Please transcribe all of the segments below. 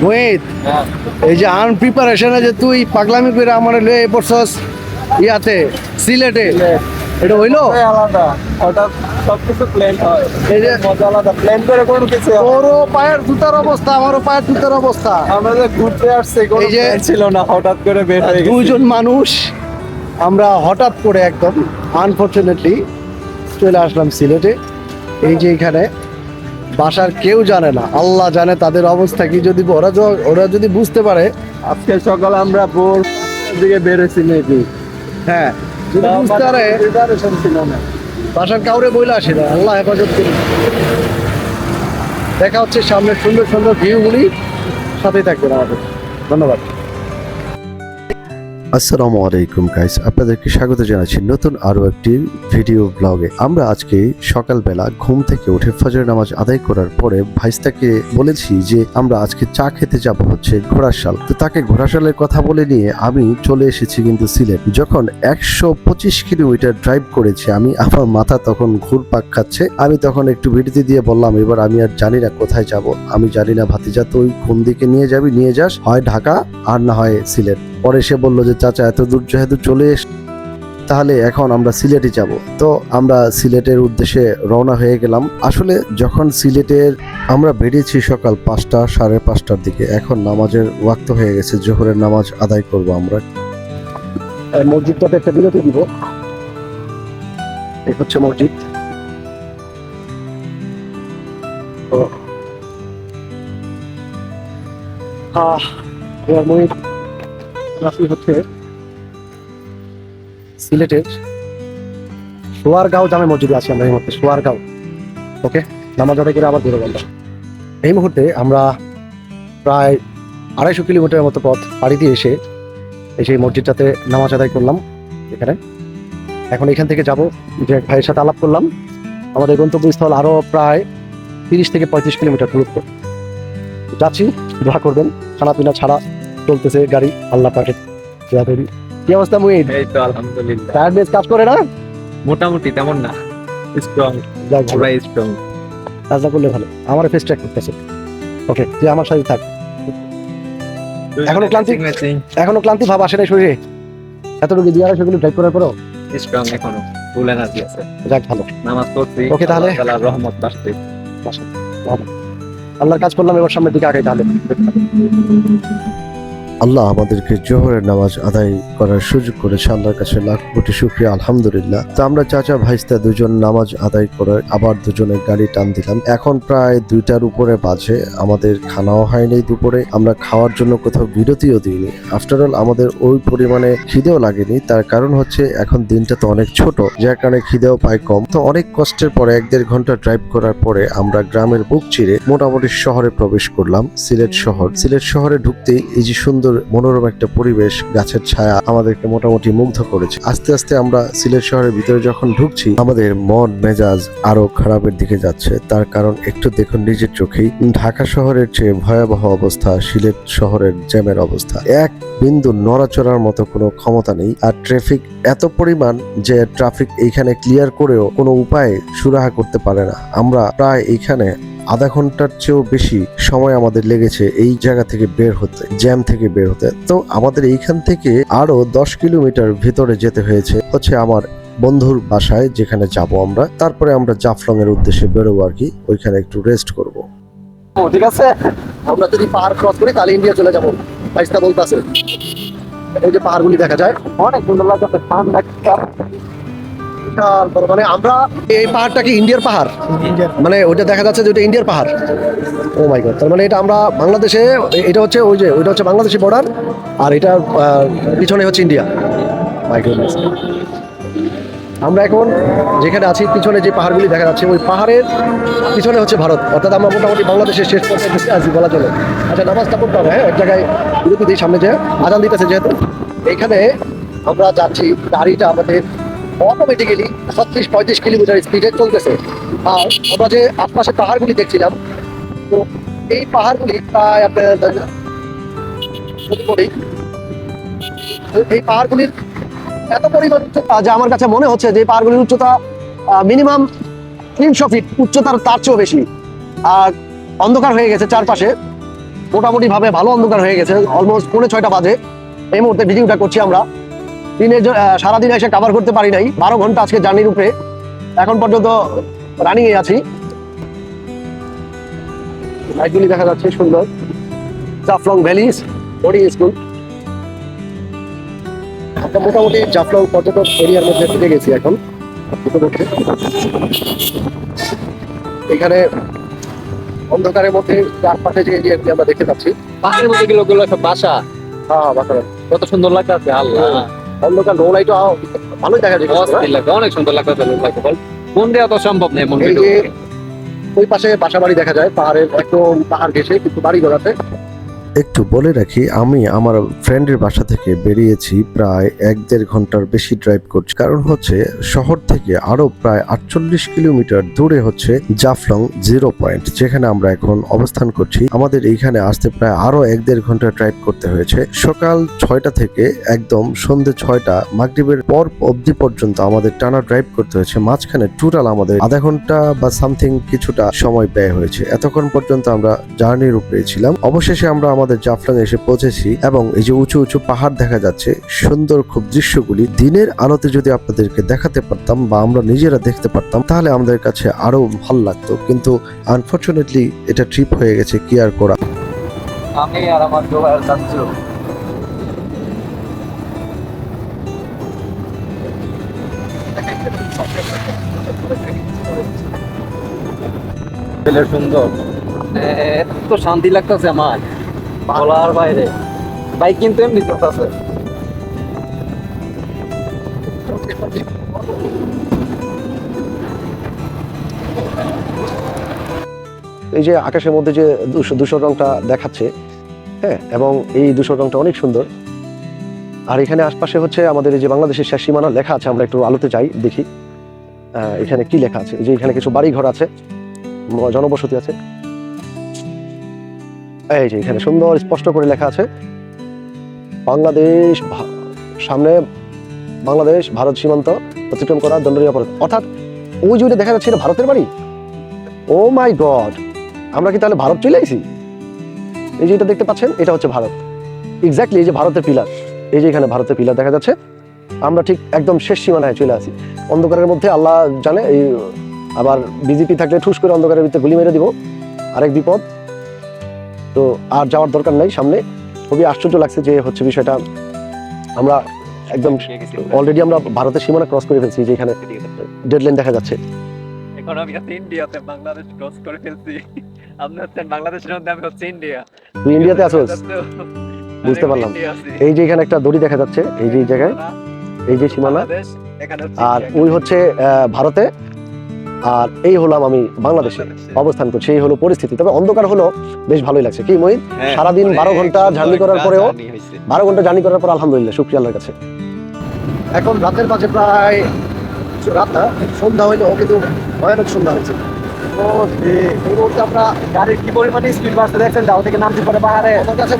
মোহিত, এই যে আনপ্রিপারেশনে যে তুই পাগলামি করে আমার লয়ে পড়ছস ইয়াতে সিলেটে, এটা হইলো আলাদা, হঠাৎ সবকিছু প্ল্যান হয়। এই যে মজা আলাদা, প্ল্যান করে কোনো কিছু হয় না। তোরও পায়ের জুতার অবস্থা, আমারও পায়ের জুতার অবস্থা। আমরা যে ঘুরতে আসছি কোনো এই যে প্ল্যান ছিল না, হঠাৎ করে বের হয়ে গেছি। দুইজন মানুষ আমরা হঠাৎ করে একদম আনফরচুনেটলি চলে আসলাম সিলেটে। এই যে এখানে বাসার কেউ জানে না, আল্লাহ জানে তাদের অবস্থা কি। যদি ওরা যদি বুঝতে পারে, আজকে সকালে আমরা ভোর দিকে বের হয়েছি মেবি। হ্যাঁ যদি বুঝতে পারে, প্রিপারেশন ছিল না। বাসার কাউরে বইলে আসে না, আল্লাহ হেফাজত করুন। দেখা হচ্ছে সামনের সুন্দর সুন্দর ভিউগুলি, সাথেই থাকবেন আমাদের। ধন্যবাদ। আসসালামু আলাইকুম গাইস, আপনাদেরকে স্বাগত জানাচ্ছি নতুন আরো একটি ভিডিও ব্লগে। আমরা আজকে সকালবেলা ঘুম থেকে উঠে ফজর নামাজ আদায় করার পরে ভাইস্তাকে বলেছি যে আমরা আজকে চা খেতে যাব হচ্ছে ঘোড়াশাল। তো তাকে ঘোড়াশালের কথা বলে নিয়ে আমি চলে এসেছি কিন্তু সিলেট। যখন 125 কিলোমিটার ড্রাইভ করেছি আমি, আমার মাথা তখন ঘুরপাক খাচ্ছে। আমি তখন একটু বিরতি দিয়ে বললাম এবার আমি আর জানি না কোথায় যাব, আমি জানি না ভাতিজা, তুই কোন দিকে নিয়ে যাবি নিয়ে যাস, হয় ঢাকা আর না হয় সিলেট। পরে সে বললো যে চাচা এত দূর যেহেতু চলে তাহলে এখন আমরা সিলেটে যাব। তো আমরা সিলেটের উদ্দেশ্যে রওনা হয়ে গেলাম। আসলে যখন সিলেটের আমরা বেরিয়েছি সকাল 5টা 5:30টার দিকে, এখন নামাজের ওয়াক্ত হয়ে গেছে, জোহরের নামাজ আদায় করব আমরা। মসজিদটাতে একটা বিরতি দিব। এই হচ্ছে মসজিদ। মহিত রাফি হচ্ছে সিলেটের সোয়ারগাঁও জামে মসজিদে আছি আমরা এই মুহূর্তে। সোয়ারগাঁও, ওকে, নামাজ আদায় করে আবার বেরো বললাম। এই মুহূর্তে আমরা প্রায় 250 কিলোমিটারের মতো পথ পাড়ি দিয়ে এসে সেই মসজিদটাতে নামাজ আদায় করলাম এখানে। এখন এখান থেকে যাব, যে ভাইয়ের সাথে আলাপ করলাম, আমাদের গন্তব্যস্থল আরো প্রায় 30 থেকে 35 কিলোমিটার দূরত্ব যাচ্ছি। দোয়া করবেন, খানা পিনা ছাড়া চলতেছে গাড়ি, আল্লাহ পাকের দোয়া করি। কি অবস্থা মুহিত? এই তো আলহামদুলিল্লাহ, টায়ার্ডনেস কাজ করে না? মোটামুটি তেমন না, স্ট্রং, যাক ভালো, পুরাই স্ট্রং। কাজটা করলে ভালো। আমার ফেস ট্র্যাক করতেছে, ওকে, তুই আমার সাথে থাক। এখনো ক্লান্তি ভাব আসে নাই শরীরে? এতটুকু 250 কিলো ড্রাইভ করার পরও স্ট্রং, এখনো ফুল এনার্জি আছে। যাক ভালো, নামাজ পড়ছি, ওকে, তাহলে আল্লাহ তাআলার রহমত আসছে। আল্লাহর কাজ করলাম, এবার সামনের দিকে আগে তাহলে। আল্লাহ আমাদেরকে জোহরের নামাজ আদায় করার সুযোগ করেছে, আল্লাহর কাছে লাখ কোটি শুকরিয়া, আলহামদুলিল্লাহ। তো আমরা চাচা ভাইস্তা দুজন নামাজ আদায় করে আবার দুজনে গাড়ি টান দিলাম। এখন প্রায় 2টার উপরে বাজে, আমাদের খানাও হয়নি দুপুরে, আমরা খাওয়ার জন্য কোথাও বিরতিও দিইনি। আফটার অল আমাদের ওই পরিমাণে খিদেও লাগেনি, তার কারণ হচ্ছে এখন দিনটা তো অনেক ছোট, যার কারণে খিদেও পায় কম। তো অনেক কষ্টের পরে 1-1.5 ঘন্টা ড্রাইভ করার পরে আমরা গ্রামের বুক চিরে মোটামুটি শহরে প্রবেশ করলাম, সিলেট শহর। সিলেট শহরে ঢুকতেই এই যে সুন্দর মনোরম একটা পরিবেশ, গাছের ছায়া আমাদেরকে মোটামুটি মুগ্ধ করেছে। আস্তে আস্তে আমরা সিলেট শহরের ভিতরে যখন ঢুকছি, আমাদের মন মেজাজ আরো খারাপের দিকে যাচ্ছে। তার কারণ একটু দেখুন নিজের চোখেই, ঢাকা শহরের চেয়ে ভয়াবহ অবস্থা সিলেট শহরের জ্যামের অবস্থা। এক বিন্দু নড়াচড়ার মতো কোনো ক্ষমতা নেই, আর ট্রাফিক এত পরিমাণ যে ট্রাফিক এইখানে ক্লিয়ার করেও কোনো উপায়ে সুরাহা করতে পারে না। আমরা প্রায় এইখানে আধা ঘন্টার চেয়েও বেশি সময় আমাদের লেগেছে এই জায়গা থেকে বের হতে, জ্যাম থেকে বের হতে। তো আমাদের এইখান থেকে আরো 10 কিলোমিটার ভিতরে যেতে হয়েছে হচ্ছে আমার বন্ধুর বাসায়, যেখানে যাব আমরা। তারপরে আমরা জাফলং এর উদ্দেশ্যে বেরোবো আর কি, ওইখানে একটু রেস্ট করব। ঠিক আছে, আমরা যদি পাহাড় ক্রস করি তাহলে ইন্ডিয়া চলে যাবো, ভাইস্তা বলতেছে। এই যে পাহাড়গুলি দেখা যায়, অনেক সুন্দর লাগছে। মানে আমরা এই পাহাড়টা কি ইন্ডিয়ার পাহাড়? মানে ওইটা দেখা যাচ্ছে যে ওটা ইন্ডিয়ার পাহাড়। ও মাই গড, তার মানে এটা আমরা বাংলাদেশে, এটা হচ্ছে ওই যে ওইটা হচ্ছে বাংলাদেশি বর্ডার, আর এটা পিছনে হচ্ছে ইন্ডিয়া। মাই গডনেস। আমরা এখন যেখানে আছি, পিছনে যে পাহাড়গুলি দেখা যাচ্ছে, ওই পাহাড়ের পিছনে হচ্ছে ভারত, অর্থাৎ আমরা মোটামুটি বাংলাদেশের শেষ পর্যায়ে আছি বলা চলে। আচ্ছা, নামাজটা পড়তে হবে, হ্যাঁ, এক জায়গায় বিরতি দিই, সামনে যে আজান দিতেছে যেহেতু। এইখানে আমরা যাচ্ছি, গাড়িটা আমাদের অটোমেটিক্যালি 36-35 কিলোমিটার স্পিডে চলতেছে। আর আমরা যে আশপাশে পাহাড়গুলি দেখছিলাম, তো এই পাহাড়গুলি প্রায় আপনার এই পাহাড়গুলির এত পরিমাণ উচ্চতা যে আমার কাছে মনে হচ্ছে যে পাহাড়গুলির উচ্চতা মিনিমাম 300 ফিট উচ্চতার, তার চেয়েও বেশি। আর অন্ধকার হয়ে গেছে চারপাশে, মোটামুটি ভাবে ভালো অন্ধকার হয়ে গেছে, অলমোস্ট 5:45 বাজে। এই মুহূর্তে ভিডিওটা করছি আমরা। সারাদিন এসে কভার করতে পারি নাই, 12 ঘন্টা আজকে জার্নির উপরে, এখন পর্যন্ত রানিং এ আছি। লাইটগুলি দেখা যাচ্ছে সুন্দর, জাফলং ভ্যালিজ বোর্ডিং স্কুল। আমরা মোটামুটি জাফলং পর্যটক এরিয়ার মধ্যে ঢুকে গেছি এখন। এখানে অন্ধকারের মধ্যে চারপাশে যে এরিয়াগুলি আমরা দেখতে পাচ্ছি, পাশের মধ্যে গুলো সব বাসা, হ্যাঁ বাসার কত সুন্দর লাগতেছে। আল্লাহ, অন্ধকার লো লাইটও ভালোই দেখা যাচ্ছে। অস্থির লাগবে, অনেক সুন্দর লাগতেছে। লোক লাগবে বল, মন দেওয়া তো সম্ভব নেই। মন এই যে ওই পাশে বাসা বাড়ি দেখা যায়, পাহাড়ের একদম পাহাড় ঘেঁষে কিন্তু বাড়ি ঘর আছে। একটু বলে রাখি, আমি আমার ফ্রেন্ডের বাসা থেকে বেরিয়েছি প্রায় 1-1.5 ঘন্টার বেশি ড্রাইভ করছি। কারণ হচ্ছে শহর থেকে আরো প্রায় 48 কিলোমিটার দূরে হচ্ছে জাফলং 0 পয়েন্ট, যেখানে আমরা এখন অবস্থান করছি। আমাদের এইখানে আসতে প্রায় আরো 1-1.5 ঘন্টা ড্রাইভ করতে হয়েছে। সকাল 6টা থেকে একদম সন্ধ্যে 6টা মাগরিবের পর অবধি পর্যন্ত আমাদের টানা ড্রাইভ করতে হয়েছে। মাঝখানে টোটাল আমাদের আধা ঘন্টা বা সামথিং কিছুটা সময় ব্যয় হয়েছে। এতক্ষণ পর্যন্ত আমরা জার্নির উপরে ছিলাম। অবশেষে আমরা আমাদের জাফলং এসে পৌঁছেছি এবং এই যে উঁচু উঁচু পাহাড় দেখা যাচ্ছে, সুন্দর খুব দৃশ্যগুলি দিনের আলোতে যদি আপনাদেরকে দেখাতে পারতাম বা আমরা নিজেরা দেখতে পারতাম তাহলে আমাদের কাছে আরো ভালো লাগতো, কিন্তু আনফরচুনেটলি এটা ট্রিপ হয়ে গেছে, কি আর করা। আমি আর আমার জোয়ার চাচ্ছু সুন্দর, এত শান্তি লাগতেছে আমার বলার বাইরে। বাইক কিন্তু এমনি চলতেছে। এই যে আকাশের মধ্যে যে ধূসর রংটা দেখাচ্ছে, হ্যাঁ, এবং এই ধূসর রংটা অনেক সুন্দর। আর এখানে আশপাশে হচ্ছে আমাদের এই যে বাংলাদেশের শেষ সীমানা লেখা আছে, আমরা একটু আলোতে যাই দেখি এখানে কি লেখা আছে। এই যে এখানে কিছু বাড়ি ঘর আছে, জনবসতি আছে। এই যে এখানে সুন্দর স্পষ্ট করে লেখা আছে বাংলাদেশ, সামনে বাংলাদেশ ভারত সীমান্ত অতিক্রম করা দণ্ডনীয় অপরাধ। অর্থাৎ ওই যে দেখা যাচ্ছে এটা ভারতের বাড়ি। ও মাই গড, আমরা কি তাহলে ভারত চলে আইছি? এই যে এটা দেখতে পাচ্ছেন, এটা হচ্ছে ভারত। এক্স্যাক্টলি এই যে ভারতের পিলার, এই যে এখানে ভারতের পিলার দেখা যাচ্ছে। আমরা ঠিক একদম শেষ সীমানায় চলে আসি। অন্ধকারের মধ্যে আল্লাহ জানে, এই আবার বিজেপি থাকলে ঠুস করে অন্ধকারের ভিতরে গুলি মেরে দিব, আরেক বিপদ। তো আর যাওয়ার দরকার নাই সামনে। খুবই আশ্চর্য লাগছে যে হচ্ছে বিষয়টা, আমরা একদম অলরেডি আমরা ভারতের সীমানা ক্রস করে ফেলছি। যে এখানে ডেডলাইন দেখা যাচ্ছে। এখন আমি আছি ইন্ডিয়াতে, বাংলাদেশ ক্রস করে ফেলছি। আপনি হচ্ছেন বাংলাদেশের মধ্যে, আমি হচ্ছে ইন্ডিয়া। তুই ইন্ডিয়াতে আছোস? বুঝতে পারলাম। এই যে এখানে একটা দড়ি দেখা যাচ্ছে, এই যে জায়গায়, এই যে সীমানা, আর ওই হচ্ছে ভারতে, আর এই হলাম আমি বাংলাদেশে অবস্থান করছি। এই হলো পরিস্থিতি। তবে অন্ধকার হলো বেশ ভালোই লাগছে। কি মহিত, সারাদিন 12 ঘন্টা জার্নি করার পরেও, 12 ঘন্টা জার্নি করার পর আলহামদুলিল্লাহ, শুকরিয়া আল্লাহর কাছে। এখন রাতের বাজে প্রায় রাত না, সন্ধ্যা হইলো, কিন্তু ভয়ানক সন্ধ্যা হয়েছে। এই মুহূর্তে আমরা গাড়ির কি পরিমাণে স্পিড বাড়ছে দেখছেন, ডাউ থেকে নামতে পারে পাহাড়ে। আমার কাছে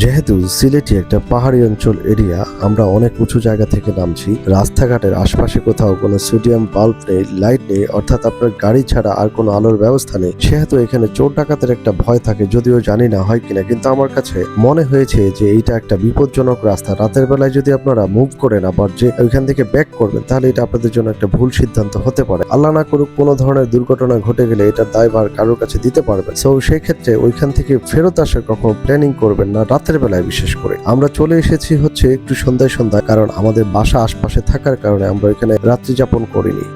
যেহেতু সিলেটি একটা পাহাড়ি অঞ্চল এরিয়া, আমরা অনেক উঁচু জায়গা থেকে নামছি। রাস্তাঘাটের আশপাশে কোথাও কোনো সোডিয়াম বাল্ব নেই, লাইট নেই, অর্থাৎ আপনার গাড়ি ছাড়া আর কোনো আলোর ব্যবস্থা নেই। সেহেতু এখানে চোর ডাকাতের একটা ভয় থাকে, যদিও জানি না হয় কিনা, কিন্তু আমার কাছে মনে হয়েছে যে এইটা একটা বিপজ্জনক রাস্তা। রাতের বেলায় যদি আপনারা মুভ করেন, আবার যে ওইখান থেকে ব্যাক করবেন, তাহলে এটা আপনাদের জন্য একটা ভুল সিদ্ধান্ত হতে পারে। আল্লাহ না করুক কোনো ধরনের দুর্ঘটনা ঘটে গেলে এটার দায়ভার কারোর কাছে দিতে পারবেন। সো সেই ক্ষেত্রে ওইখান থেকে ফেরত আসার কখনো প্ল্যানিং করবেন না রাতের বেলায়। বিশেষ করে আমরা চলে এসেছি হচ্ছে একটু সন্ধ্যায়, কারণ আমাদের বাসা আশপাশে থাকার কারণে আমরা এখানে রাত্রি যাপন করিনি।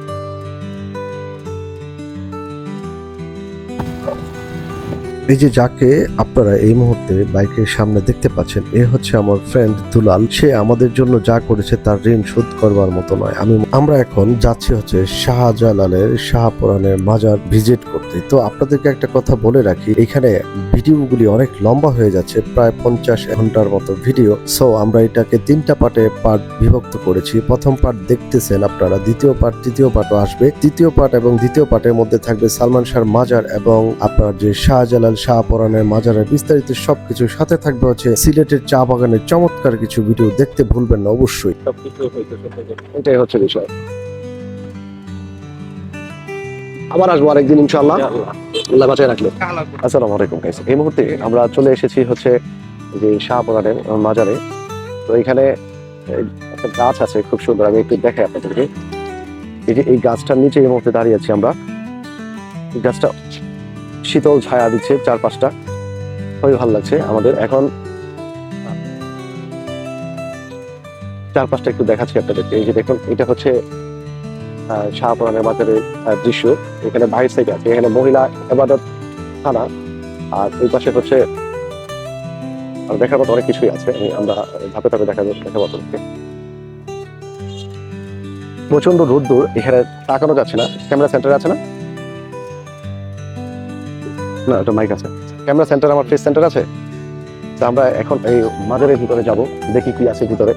এই যে যাকে আপনারা এই মুহূর্তে বাইকের সামনে দেখতে পাচ্ছেন, এ হচ্ছে আমার ফ্রেন্ড দুলাল। সে আমাদের জন্য যা করেছে তার ঋণ শোধ করবার মতো নয়। আমরা এখন যাচ্ছি হচ্ছে শাহজালালের শাহপুরানের মাজার ভিজিট করতে। তো আপনাদেরকে একটা কথা বলে রাখি, এখানে ভিডিওগুলি অনেক লম্বা হয়ে যাচ্ছে, প্রায় 50 ঘন্টার মতো ভিডিও। সো আমরা এটাকে 3টা পার্ট বিভক্ত করেছি। প্রথম পার্ট দেখতেছেন আপনারা, দ্বিতীয় পার্ট, তৃতীয় পার্টও আসবে। তৃতীয় পার্ট এবং দ্বিতীয় পার্টের মধ্যে থাকবে সালমান শাহর মাজার এবং আপনার যে শাহজালাল শাহপুরানের মাজারের বিস্তারিত সবকিছু। সাথে থাকবে হচ্ছে সিলেটের চা বাগানের চমৎকার কিছু ভিডিও, দেখতে ভুলবেন না অবশ্যই। এটাই হচ্ছে বিষয়। আবার আসবো আরেকদিন ইনশাআল্লাহ, ইনশাআল্লাহ। আল্লাহ বাঁচায় রাখলো। আসসালামু আলাইকুম গাইস। এই মুহূর্তে আমরা চলে এসেছি হচ্ছে যে শাহপুরানের মাজারে। তো এখানে একটা গাছ আছে খুব সুন্দর, আমি একটু দেখাই আপনাদেরকে। এই যে এই গাছটার নিচে এই মুহূর্তে দাঁড়িয়ে আছি আমরা। এই গাছটা শীতল ছায়া দিচ্ছে চারপাশটা, খুবই ভালো লাগছে আমাদের। এখন চারপাশটা একটু দেখাচ্ছি আপনাদেরকে। এই যে দেখুন, এটা হচ্ছে শাহপুরানের মাজারের দৃশ্য। এখানে বাইরে সাইড আছে, এখানে মহিলা ইবাদত খানা, আর এই পাশে হচ্ছে আর দেখার মতো অনেক কিছুই আছে। আমরা ধাপে ধাপে দেখাবো আপনাদেরকে। প্রচন্ড রোদ্দুর, এখানে তাকানো যাচ্ছে না। ক্যামেরা সেন্টার আছে না? না, এটা মাইক আছে। ক্যামেরা সেন্টার, আমার ফেস সেন্টার আছে। তো আমরা এখন এই মাজারের ভিতরে যাব, দেখি কি আছে ভিতরে।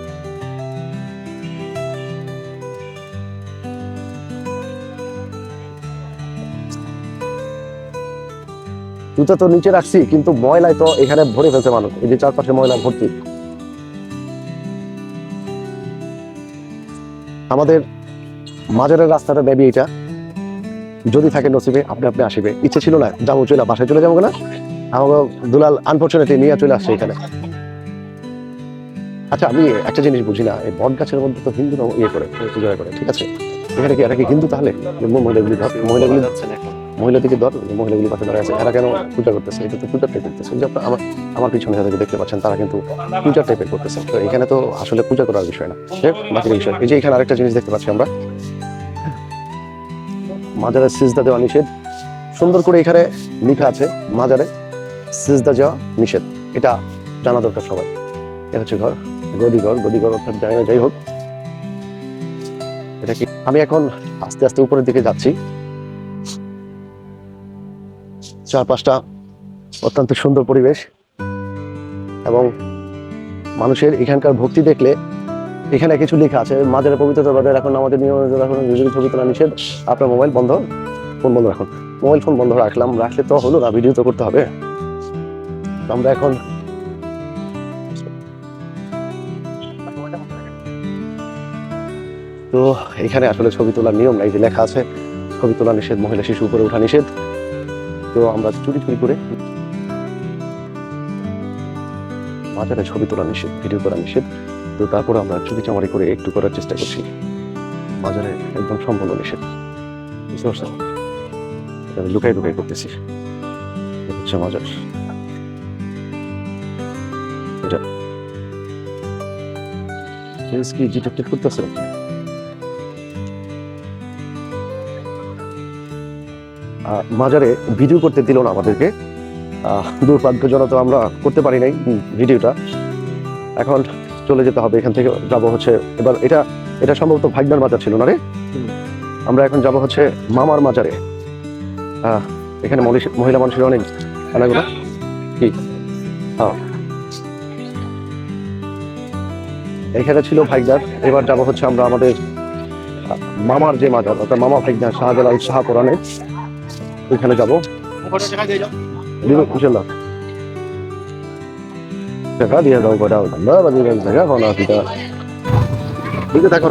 জুতা তো নিচে রাখছি, কিন্তু ময়লায় তো এখানে ভরে ফেলছে মানুষ। এই যে চারপাশে ময়লা ভর্তি। আমাদের মাজারের রাস্তাটা বেবি এটা, যদি থাকে নসিবে আপনি আপনি আসিবে। ইচ্ছে ছিল না যাবো, চলে বাসায় চলে যাবো না, আমাকে দুলাল আনফরচুনেটলি নিয়ে চলে আসছে এখানে। আচ্ছা, আমি একটা জিনিস বুঝি না, এই বট গাছের মধ্যে তো হিন্দুরা ইয়ে করে, পূজা করে, ঠিক আছে? এখানে কি এরা কি হিন্দু তাহলে? মহিলাগুলি ধর, মহিলাগুলি মহিলাদিকে ধর, মহিলাগুলি পাশে দাঁড়িয়ে আছে, এরা কেন পূজা করতেছে? এটা তো পূজার টাইপের করতেছে। যে আমার পিছনে যাদেরকে দেখতে পাচ্ছেন, তারা কিন্তু পূজার টাইপের করতেছে। তো এখানে তো আসলে পূজা করার বিষয় না, বাকি বিষয়। এই যে এখানে আরেকটা জিনিস দেখতে পাচ্ছি আমরা, মাজারে সিজদা দেওয়া নিষেধ। সুন্দর করে এখানে লেখা আছে মাজারে সিজদা দেওয়া নিষেধ। এটা জানা দরকার সবাই। এটা হচ্ছে ঘর, গদিঘর অর্থাৎ জানি না, যাই হোক। এটা কি, আমি এখন আস্তে আস্তে উপরের দিকে যাচ্ছি। চারপাশটা অত্যন্ত সুন্দর পরিবেশ, এবং মানুষের এখানকার ভক্তি দেখলে, এখানে কিছু লেখা আছে মাজারে পবিত্রতা বজায় রাখুন, আমাদের নিয়ম রাখুন, নিজের ছবি তোলা নিষেধ, আপনার মোবাইল বন্ধ, ফোন বন্ধ রাখুন। মোবাইল ফোন বন্ধ রাখলে তো হলো না, ভিডিও তো করতে হবে। আমরা এখন তো এখানে আসলে ছবি তোলার নিয়ম নাই, যে লেখা আছে ছবি তোলা নিষেধ, মহিলা শিশু উপরে ওঠা নিষেধ। তো আমরা চুরি করে মাজারে ছবি তোলা নিষেধ, ভিডিও করা নিষেধ। তো তারপরে আমরা চুরি চামারি করে একটু করার চেষ্টা করছি। মাজারে একদম সম্পূর্ণ নিষেধ, বুঝতে পারছেন? আমি লুকাই করতেছি। এটা হচ্ছে মাজার। এটা কি ডিটেক্টিভ করতেছে? মাজারে ভিডিও করতে দিল না আমাদেরকে, দুর্ভাগ্যজনক। তো আমরা করতে পারি নাই ভিডিওটা। এখন চলে যেতে হবে এখান থেকে। যাব হচ্ছে এবার, এটা সম্ভবত ভাগ্নার মাজার ছিল না রে। আমরা এখন যাব হচ্ছে মামার মাজারে। এখানে মহিলা মানুষের অনেক আনাগোনা কি। এখানে ছিল ভাগ্নার। এবার যাব হচ্ছে আমরা আমাদের মামার যে মাজার, অর্থাৎ মামা ভাগ্না শাহজালাল শাহপুরানের, ওইখানে যাবো ইনশাল্লাহ। টাকা দিয়ে দাও, কটাও বা দিয়ে টাকা পাওয়া পিতা দিকে দেখা